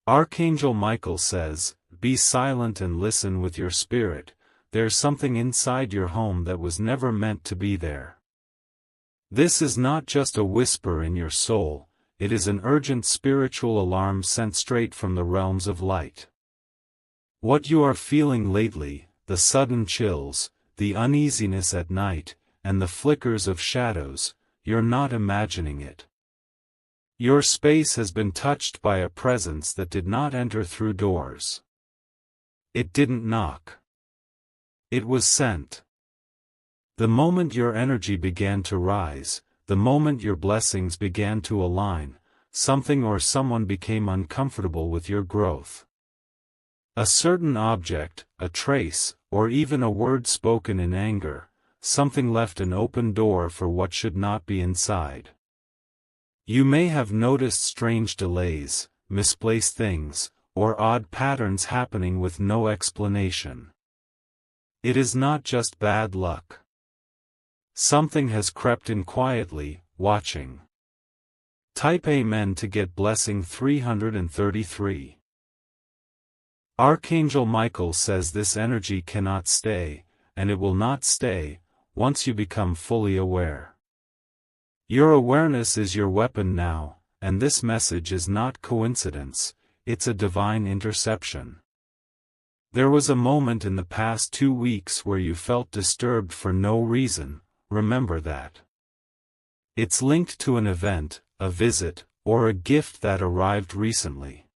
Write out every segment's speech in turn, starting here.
Archangel Michael says, "Be silent and listen with your spirit. There's something inside your home that was never meant to be there." This is not just a whisper in your soul, it is an urgent spiritual alarm sent straight from the realms of light. What you are feeling lately, the sudden chills, the uneasiness at night, and the flickers of shadows, you're not imagining it. Your space has been touched by a presence that did not enter through doors. It didn't knock. It was sent. The moment your energy began to rise, the moment your blessings began to align, something or someone became uncomfortable with your growth. A certain object, a trace, or even a word spoken in anger, something left an open door for what should not be inside. You may have noticed strange delays, misplaced things, or odd patterns happening with no explanation. It is not just bad luck. Something has crept in quietly, watching. Type Amen to get blessing 333. Archangel Michael says this energy cannot stay, and it will not stay, once you become fully aware. Your awareness is your weapon now, and this message is not coincidence, it's a divine interception. There was a moment in the past 2 weeks where you felt disturbed for no reason, remember that. It's linked to an event, a visit, or a gift that arrived recently.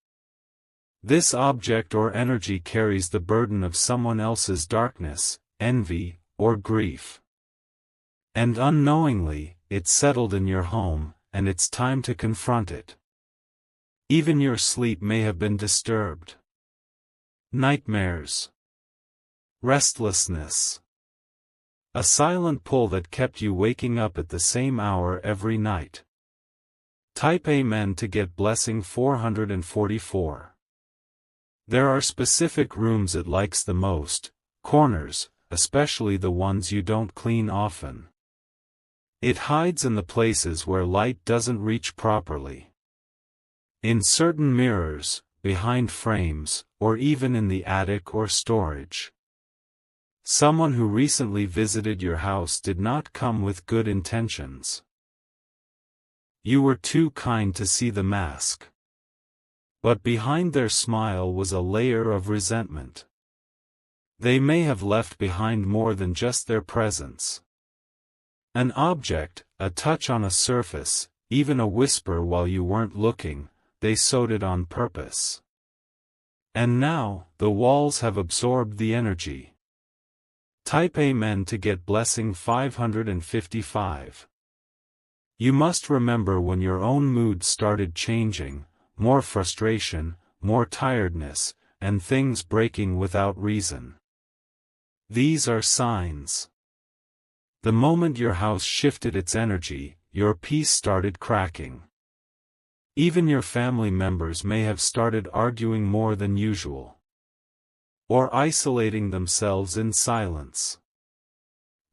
This object or energy carries the burden of someone else's darkness, envy, or grief. And unknowingly, it settled in your home, and it's time to confront it. Even your sleep may have been disturbed. Nightmares. Restlessness. A silent pull that kept you waking up at the same hour every night. Type Amen to get blessing 444. There are specific rooms it likes the most, corners, especially the ones you don't clean often. It hides in the places where light doesn't reach properly. In certain mirrors, behind frames, or even in the attic or storage. Someone who recently visited your house did not come with good intentions. You were too kind to see the mask. But behind their smile was a layer of resentment. They may have left behind more than just their presence. An object, a touch on a surface, even a whisper while you weren't looking, they sowed it on purpose. And now, the walls have absorbed the energy. Type Amen to get blessing 555. You must remember when your own mood started changing, more frustration, more tiredness, and things breaking without reason. These are signs. The moment your house shifted its energy, your peace started cracking. Even your family members may have started arguing more than usual. Or isolating themselves in silence.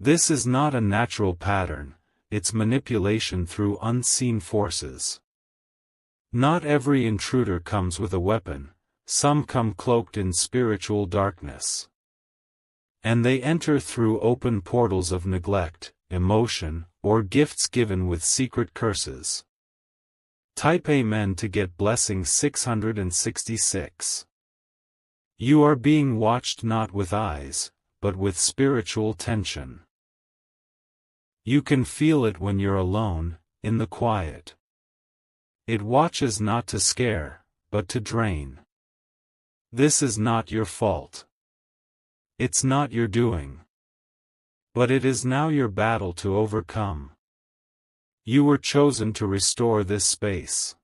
This is not a natural pattern, it's manipulation through unseen forces. Not every intruder comes with a weapon, some come cloaked in spiritual darkness. And they enter through open portals of neglect, emotion, or gifts given with secret curses. Type Amen to get blessing 666. You are being watched not with eyes, but with spiritual tension. You can feel it when you're alone, in the quiet. It watches not to scare, but to drain. This is not your fault. It's not your doing. But it is now your battle to overcome. You were chosen to restore this space.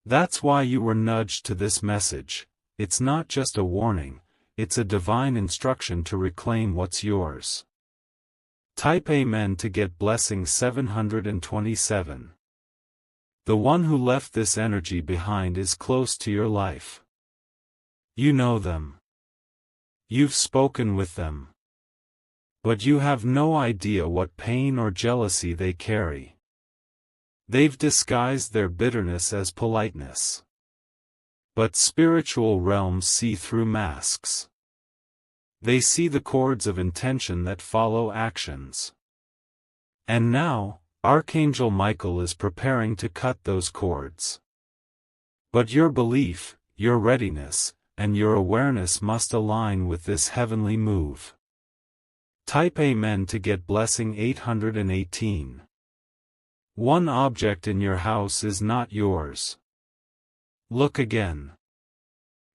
That's why you were nudged to this message. It's not just a warning, it's a divine instruction to reclaim what's yours. Type Amen to get blessing 727. The one who left this energy behind is close to your life. You know them. You've spoken with them. But you have no idea what pain or jealousy they carry. They've disguised their bitterness as politeness. But spiritual realms see through masks. They see the cords of intention that follow actions. And now, Archangel Michael is preparing to cut those cords. But your belief, your readiness, and your awareness must align with this heavenly move. Type Amen to get blessing 818. One object in your house is not yours. Look again.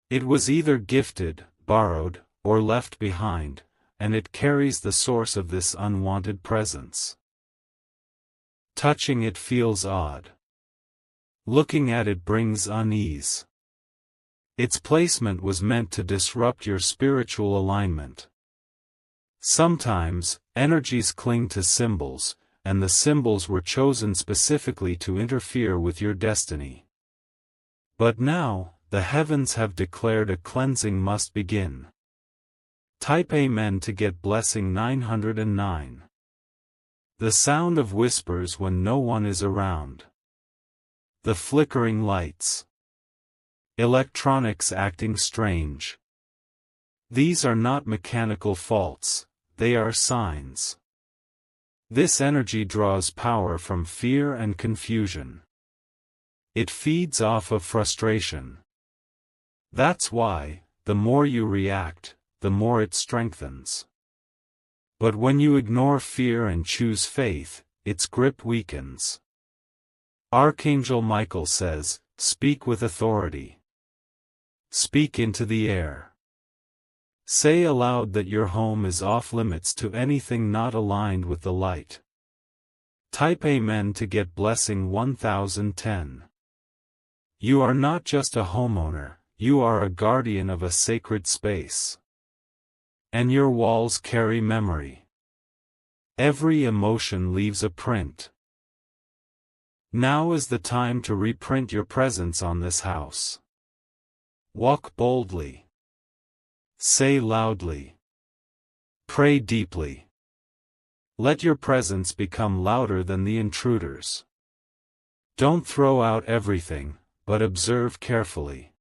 It was either gifted, borrowed, or left behind, and it carries the source of this unwanted presence. Touching it feels odd. Looking at it brings unease. Its placement was meant to disrupt your spiritual alignment. Sometimes, energies cling to symbols, and the symbols were chosen specifically to interfere with your destiny. But now, the heavens have declared a cleansing must begin. Type Amen to get blessing 909. The sound of whispers when no one is around. The flickering lights. Electronics acting strange. These are not mechanical faults, they are signs. This energy draws power from fear and confusion. It feeds off of frustration. That's why, the more you react, the more it strengthens. But when you ignore fear and choose faith, its grip weakens. Archangel Michael says, speak with authority. Speak into the air. Say aloud that your home is off limits to anything not aligned with the light. Type Amen to get blessing 1010. You are not just a homeowner, you are a guardian of a sacred space. And your walls carry memory. Every emotion leaves a print. Now is the time to reprint your presence on this house. Walk boldly. Say loudly. Pray deeply. Let your presence become louder than the intruders. Don't throw out everything, but observe carefully.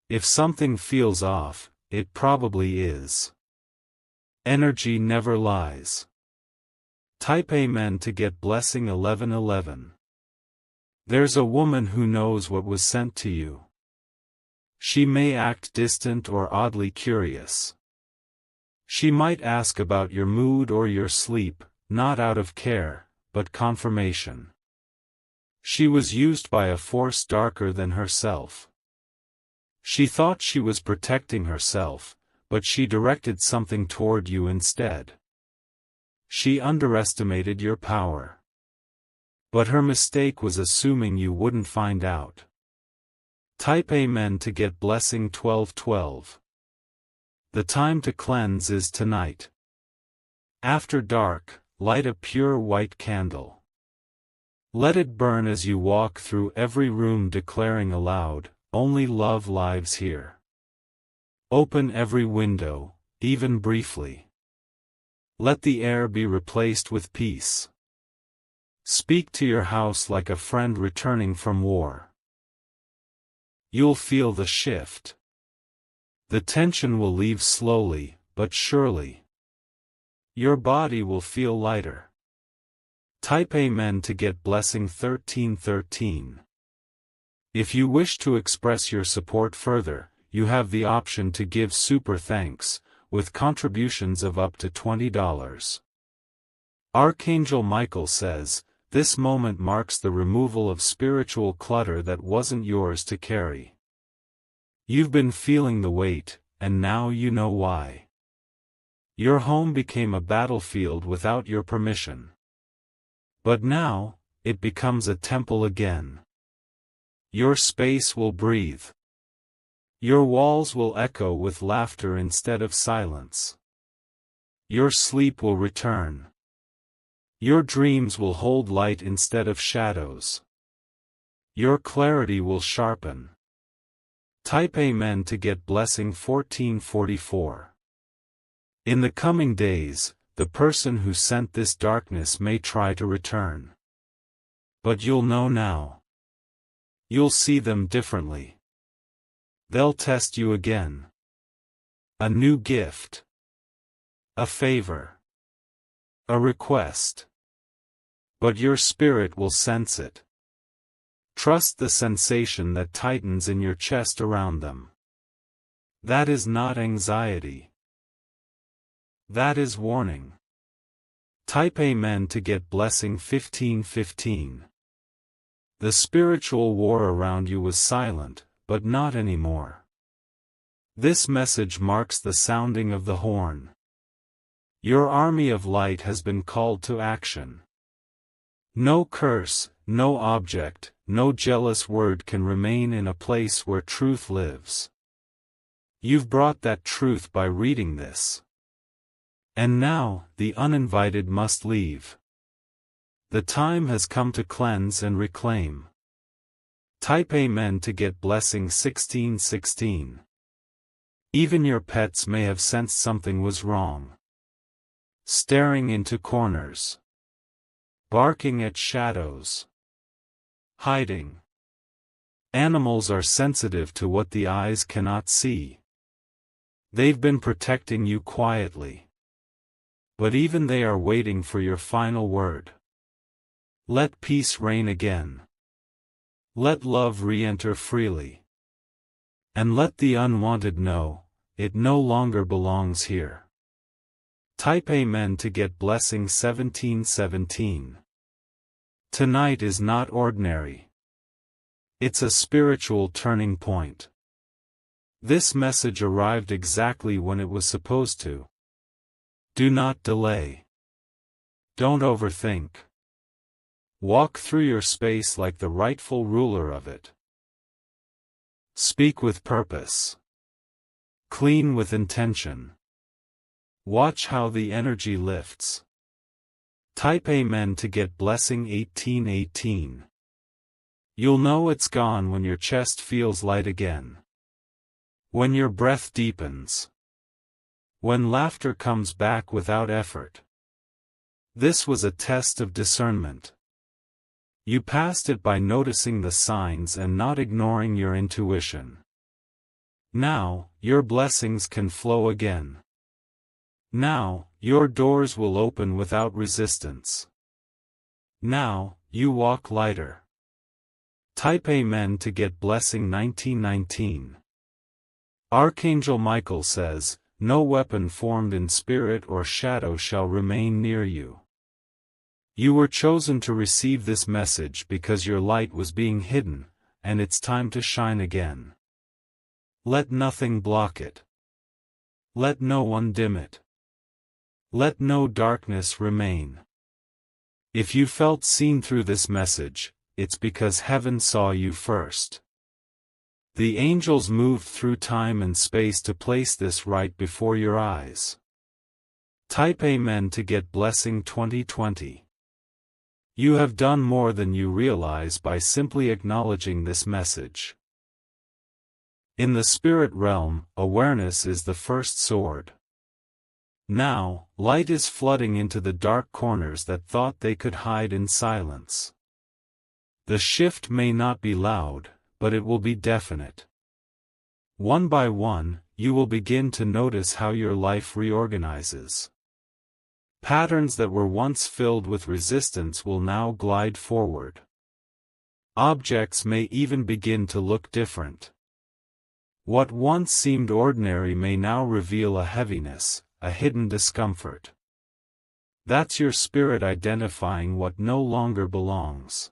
If something feels off, it probably is. Energy never lies. Type Amen to get blessing 1111. There's a woman who knows what was sent to you. She may act distant or oddly curious. She might ask about your mood or your sleep, not out of care, but confirmation. She was used by a force darker than herself. She thought she was protecting herself, but she directed something toward you instead. She underestimated your power. But her mistake was assuming you wouldn't find out. Type Amen to get blessing 1212. The time to cleanse is tonight. After dark, light a pure white candle. Let it burn as you walk through every room declaring aloud, only love lives here. Open every window, even briefly. Let the air be replaced with peace. Speak to your house like a friend returning from war. You'll feel the shift. The tension will leave slowly, but surely. Your body will feel lighter. Type Amen to get blessing 1313. If you wish to express your support further, you have the option to give super thanks, with contributions of up to $20. Archangel Michael says, this moment marks the removal of spiritual clutter that wasn't yours to carry. You've been feeling the weight, and now you know why. Your home became a battlefield without your permission. But now, it becomes a temple again. Your space will breathe. Your walls will echo with laughter instead of silence. Your sleep will return. Your dreams will hold light instead of shadows. Your clarity will sharpen. Type Amen to get blessing 1444. In the coming days, the person who sent this darkness may try to return. But you'll know now. You'll see them differently. They'll test you again. A new gift. A favor. A request. But your spirit will sense it. Trust the sensation that tightens in your chest around them. That is not anxiety. That is warning. Type Amen to get blessing 1515. The spiritual war around you was silent, but not anymore. This message marks the sounding of the horn. Your army of light has been called to action. No curse, no object, no jealous word can remain in a place where truth lives. You've brought that truth by reading this. And now, the uninvited must leave. The time has come to cleanse and reclaim. Type Amen to get blessing 1616. Even your pets may have sensed something was wrong. Staring into corners. Barking at shadows. Hiding. Animals are sensitive to what the eyes cannot see. They've been protecting you quietly. But even they are waiting for your final word. Let peace reign again. Let love re-enter freely. And let the unwanted know, it no longer belongs here. Type Amen to get blessing 1717. Tonight is not ordinary. It's a spiritual turning point. This message arrived exactly when it was supposed to. Do not delay. Don't overthink. Walk through your space like the rightful ruler of it. Speak with purpose. Clean with intention. Watch how the energy lifts. Type Amen to get blessing 1818. You'll know it's gone when your chest feels light again. When your breath deepens. When laughter comes back without effort. This was a test of discernment. You passed it by noticing the signs and not ignoring your intuition. Now, your blessings can flow again. Now, your doors will open without resistance. Now, you walk lighter. Type Amen to get blessing 1919. Archangel Michael says, no weapon formed in spirit or shadow shall remain near you. You were chosen to receive this message because your light was being hidden, and it's time to shine again. Let nothing block it. Let no one dim it. Let no darkness remain. If you felt seen through this message, it's because heaven saw you first. The angels moved through time and space to place this right before your eyes. Type Amen to get blessing 2020. You have done more than you realize by simply acknowledging this message. In the spirit realm, awareness is the first sword. Now, light is flooding into the dark corners that thought they could hide in silence. The shift may not be loud, but it will be definite. One by one, you will begin to notice how your life reorganizes. Patterns that were once filled with resistance will now glide forward. Objects may even begin to look different. What once seemed ordinary may now reveal a heaviness, a hidden discomfort. That's your spirit identifying what no longer belongs.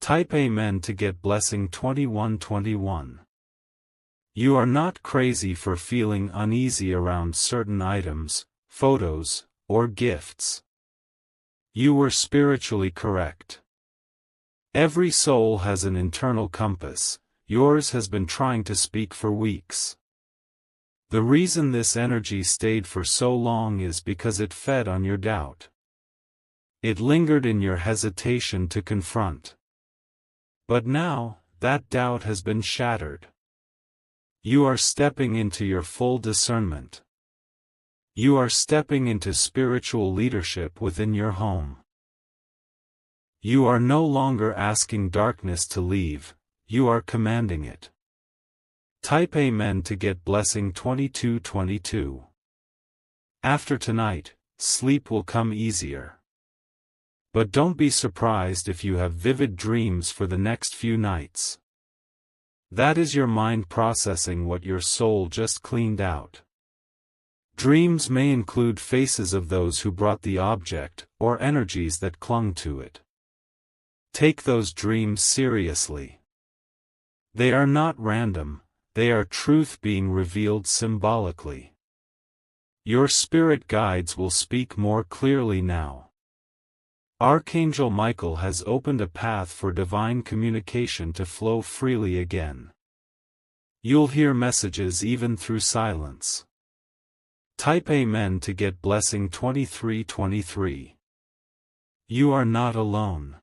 Type Amen to get blessing 2121. You are not crazy for feeling uneasy around certain items, photos, or gifts. You were spiritually correct. Every soul has an internal compass. Yours has been trying to speak for weeks. The reason this energy stayed for so long is because it fed on your doubt. It lingered in your hesitation to confront. But now, that doubt has been shattered. You are stepping into your full discernment. You are stepping into spiritual leadership within your home. You are no longer asking darkness to leave, you are commanding it. Type Amen to get blessing 2222. After tonight, sleep will come easier. But don't be surprised if you have vivid dreams for the next few nights. That is your mind processing what your soul just cleaned out. Dreams may include faces of those who brought the object, or energies that clung to it. Take those dreams seriously. They are not random, they are truth being revealed symbolically. Your spirit guides will speak more clearly now. Archangel Michael has opened a path for divine communication to flow freely again. You'll hear messages even through silence. Type Amen to get blessing 2323. You are not alone.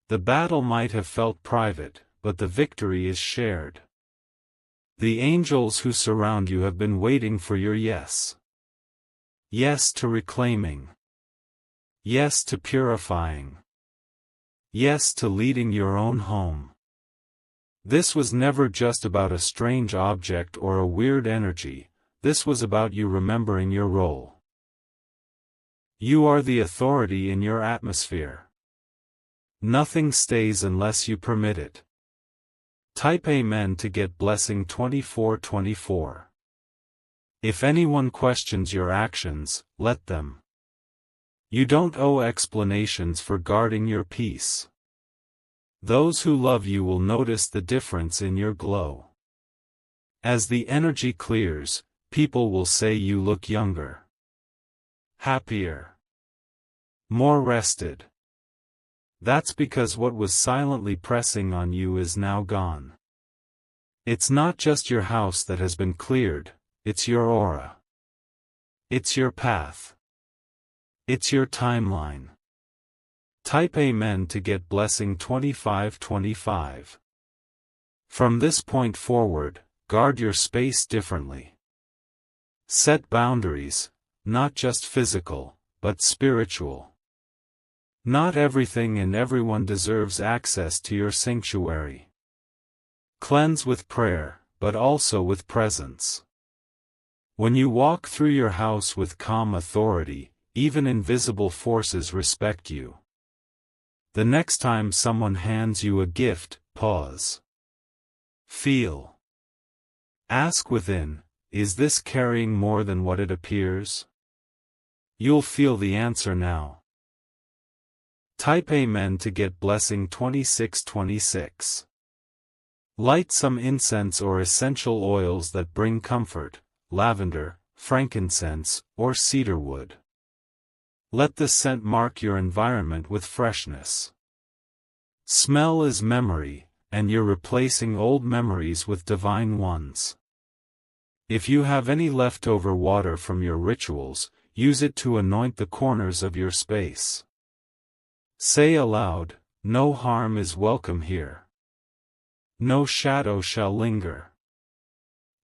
The battle might have felt private, but the victory is shared. The angels who surround you have been waiting for your yes. Yes to reclaiming. Yes to purifying. Yes to leading your own home. This was never just about a strange object or a weird energy, this was about you remembering your role. You are the authority in your atmosphere. Nothing stays unless you permit it. Type Amen to get blessing 2424. If anyone questions your actions, let them. You don't owe explanations for guarding your peace. Those who love you will notice the difference in your glow. As the energy clears, people will say you look younger. Happier. More rested. That's because what was silently pressing on you is now gone. It's not just your house that has been cleared, it's your aura. It's your path. It's your timeline. Type Amen to get blessing 2525. From this point forward, guard your space differently. Set boundaries, not just physical, but spiritual. Not everything and everyone deserves access to your sanctuary. Cleanse with prayer, but also with presence. When you walk through your house with calm authority, even invisible forces respect you. The next time someone hands you a gift, pause. Feel. Ask within, is this carrying more than what it appears? You'll feel the answer now. Type Amen to get blessing 2626. Light some incense or essential oils that bring comfort, lavender, frankincense, or cedarwood. Let the scent mark your environment with freshness. Smell is memory, and you're replacing old memories with divine ones. If you have any leftover water from your rituals, use it to anoint the corners of your space. Say aloud, no harm is welcome here. No shadow shall linger.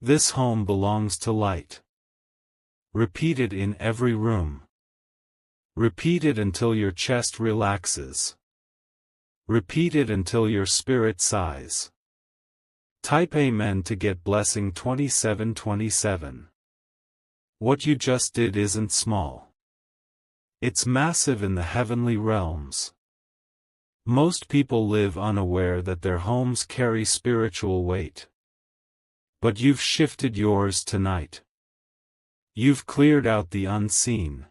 This home belongs to light. Repeat it in every room. Repeat it until your chest relaxes. Repeat it until your spirit sighs. Type Amen to get blessing 2727. What you just did isn't small. It's massive in the heavenly realms. Most people live unaware that their homes carry spiritual weight. But you've shifted yours tonight. You've cleared out the unseen.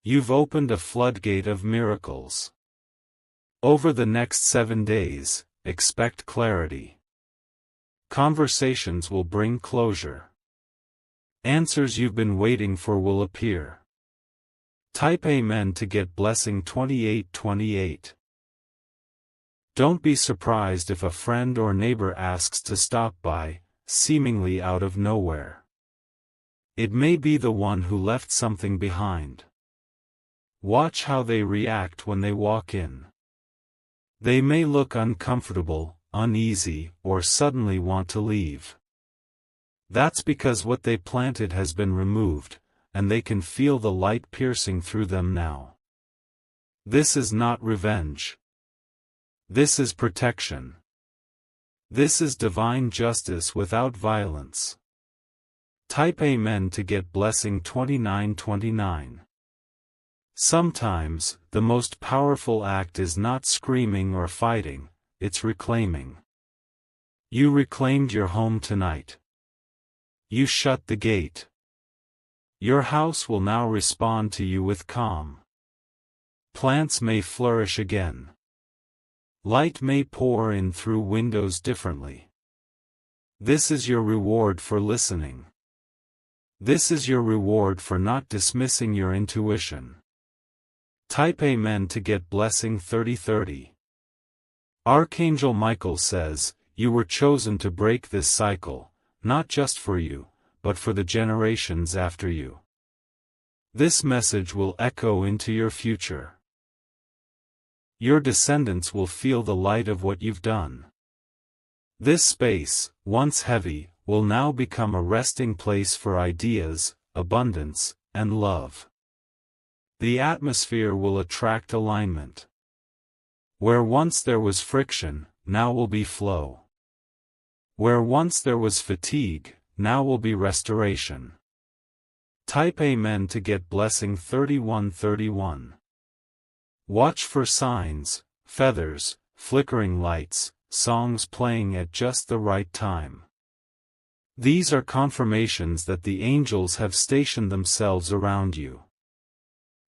You've opened a floodgate of miracles. Over the next 7 days, expect clarity. Conversations will bring closure. Answers you've been waiting for will appear. Type Amen to get blessing 2828. Don't be surprised if a friend or neighbor asks to stop by, seemingly out of nowhere. It may be the one who left something behind. Watch how they react when they walk in. They may look uncomfortable, uneasy, or suddenly want to leave. That's because what they planted has been removed, and they can feel the light piercing through them now. This is not revenge. This is protection. This is divine justice without violence. Type Amen to get blessing 2929. Sometimes, the most powerful act is not screaming or fighting, it's reclaiming. You reclaimed your home tonight. You shut the gate. Your house will now respond to you with calm. Plants may flourish again. Light may pour in through windows differently. This is your reward for listening. This is your reward for not dismissing your intuition. Type Amen to get blessing 3030. Archangel Michael says, you were chosen to break this cycle, not just for you, but for the generations after you. This message will echo into your future. Your descendants will feel the light of what you've done. This space, once heavy, will now become a resting place for ideas, abundance, and love. The atmosphere will attract alignment. Where once there was friction, now will be flow. Where once there was fatigue, now will be restoration. Type Amen to get blessing 3131. Watch for signs, feathers, flickering lights, songs playing at just the right time. These are confirmations that the angels have stationed themselves around you.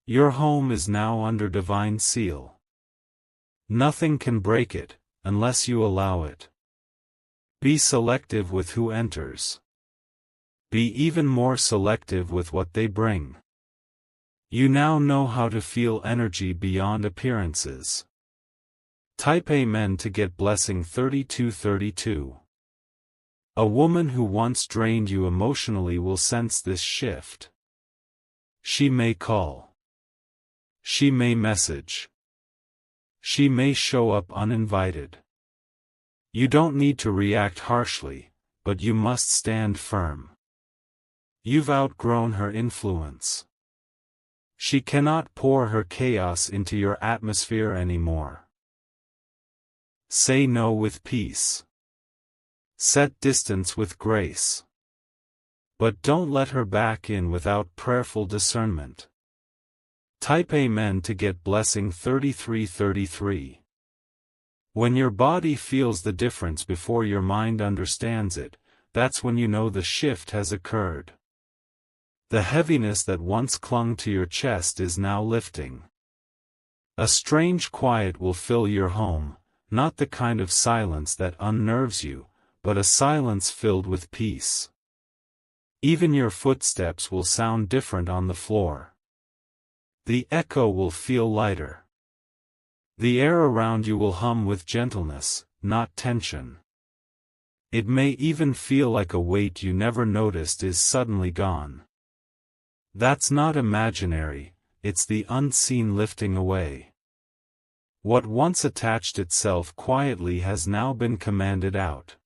Your home is now under divine seal. Nothing can break it, unless you allow it. Be selective with who enters. Be even more selective with what they bring. You now know how to feel energy beyond appearances. Type Amen to get blessing 3232. A woman who once drained you emotionally will sense this shift. She may call. She may message. She may show up uninvited. You don't need to react harshly, but you must stand firm. You've outgrown her influence. She cannot pour her chaos into your atmosphere anymore. Say no with peace. Set distance with grace. But don't let her back in without prayerful discernment. Type Amen to get blessing 3333. When your body feels the difference before your mind understands it, that's when you know the shift has occurred. The heaviness that once clung to your chest is now lifting. A strange quiet will fill your home, not the kind of silence that unnerves you, but a silence filled with peace. Even your footsteps will sound different on the floor. The echo will feel lighter. The air around you will hum with gentleness, not tension. It may even feel like a weight you never noticed is suddenly gone. That's not imaginary, it's the unseen lifting away. What once attached itself quietly has now been commanded out.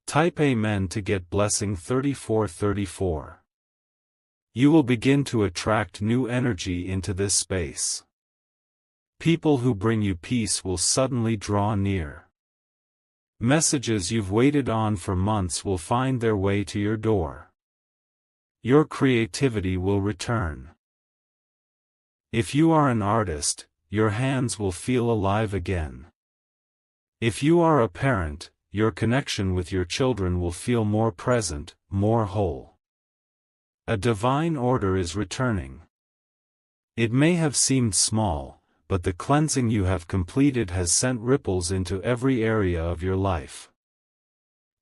Type Amen to get blessing 3434. You will begin to attract new energy into this space. People who bring you peace will suddenly draw near. Messages you've waited on for months will find their way to your door. Your creativity will return. If you are an artist, your hands will feel alive again. If you are a parent, your connection with your children will feel more present, more whole. A divine order is returning. It may have seemed small, but the cleansing you have completed has sent ripples into every area of your life.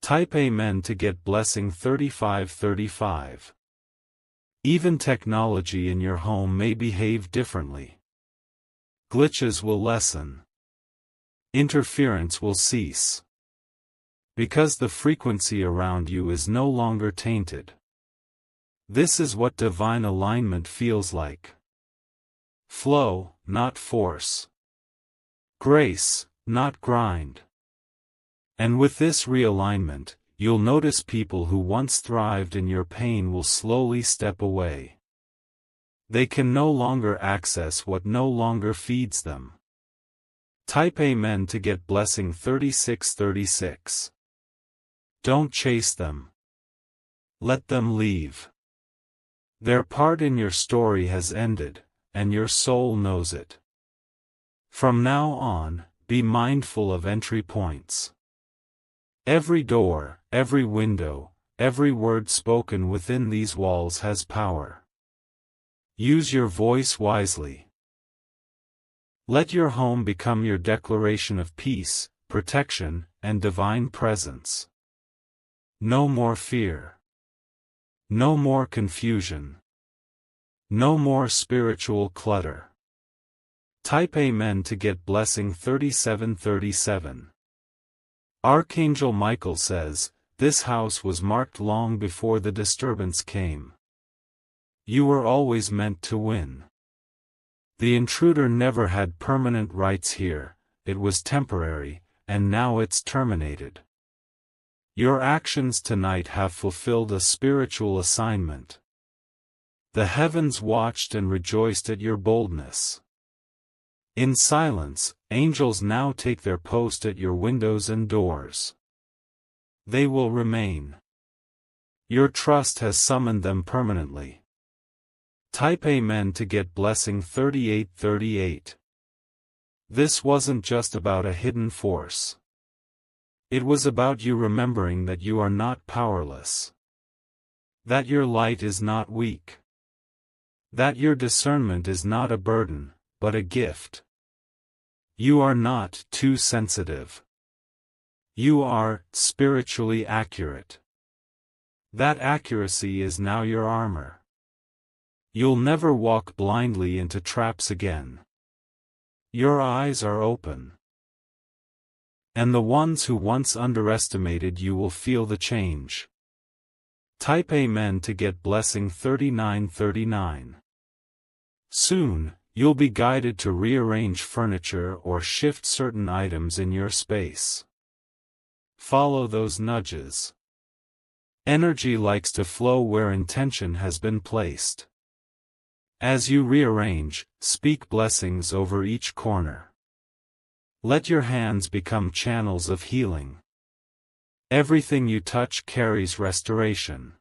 Type Amen to get blessing 3535. Even technology in your home may behave differently. Glitches will lessen. Interference will cease. Because the frequency around you is no longer tainted. This is what divine alignment feels like. Flow, not force. Grace, not grind. And with this realignment, you'll notice people who once thrived in your pain will slowly step away. They can no longer access what no longer feeds them. Type Amen to get blessing 3636. Don't chase them. Let them leave. Their part in your story has ended, and your soul knows it. From now on, be mindful of entry points. Every door, every window, every word spoken within these walls has power. Use your voice wisely. Let your home become your declaration of peace, protection, and divine presence. No more fear. No more confusion. No more spiritual clutter. Type Amen to get blessing 3737. Archangel Michael says, "This house was marked long before the disturbance came. You were always meant to win. The intruder never had permanent rights here, it was temporary, and now it's terminated. Your actions tonight have fulfilled a spiritual assignment. The heavens watched and rejoiced at your boldness. In silence, angels now take their post at your windows and doors. They will remain. Your trust has summoned them permanently." Type Amen to get blessing 3838. This wasn't just about a hidden force. It was about you remembering that you are not powerless. That your light is not weak. That your discernment is not a burden, but a gift. You are not too sensitive. You are spiritually accurate. That accuracy is now your armor. You'll never walk blindly into traps again. Your eyes are open. And the ones who once underestimated you will feel the change. Type Amen to get blessing 3939. Soon, you'll be guided to rearrange furniture or shift certain items in your space. Follow those nudges. Energy likes to flow where intention has been placed. As you rearrange, speak blessings over each corner. Let your hands become channels of healing. Everything you touch carries restoration.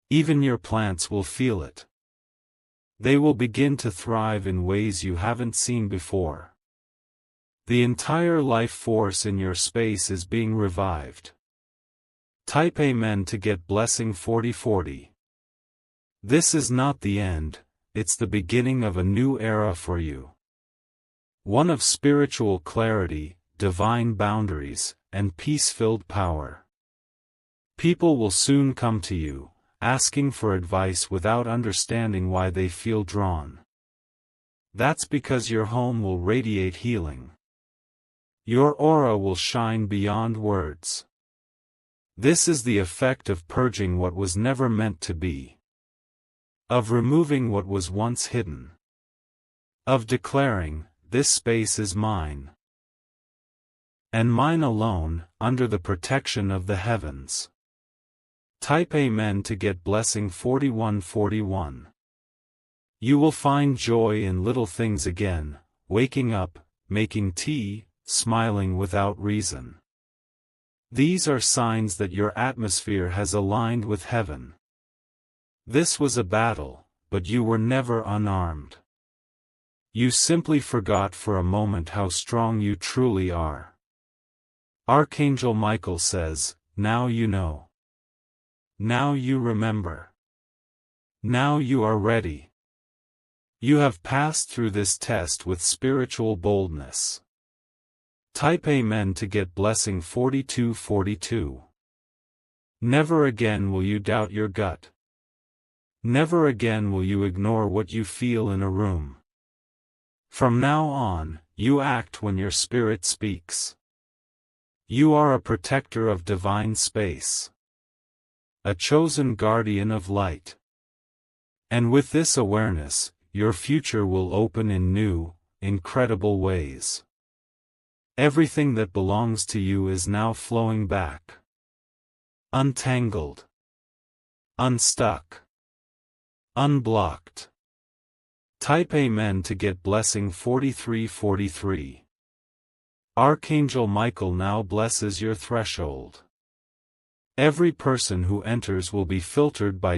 Even your plants will feel it. They will begin to thrive in ways you haven't seen before. The entire life force in your space is being revived. Type Amen to get blessing 4040. This is not the end, it's the beginning of a new era for you. One of spiritual clarity, divine boundaries, and peace-filled power. People will soon come to you, asking for advice without understanding why they feel drawn. That's because your home will radiate healing. Your aura will shine beyond words. This is the effect of purging what was never meant to be. Of removing what was once hidden. Of declaring, "This space is mine. And mine alone, under the protection of the heavens." Type Amen to get blessing 4141. You will find joy in little things again, waking up, making tea, smiling without reason. These are signs that your atmosphere has aligned with heaven. This was a battle, but you were never unarmed. You simply forgot for a moment how strong you truly are. Archangel Michael says, "Now you know. Now you remember. Now you are ready. You have passed through this test with spiritual boldness." Type Amen to get blessing 4242. Never again will you doubt your gut. Never again will you ignore what you feel in a room. From now on, you act when your spirit speaks. You are a protector of divine space. A chosen guardian of light. And with this awareness, your future will open in new, incredible ways. Everything that belongs to you is now flowing back. Untangled. Unstuck. Unblocked. Type Amen to get blessing 4343. Archangel Michael now blesses your threshold. Every person who enters will be filtered by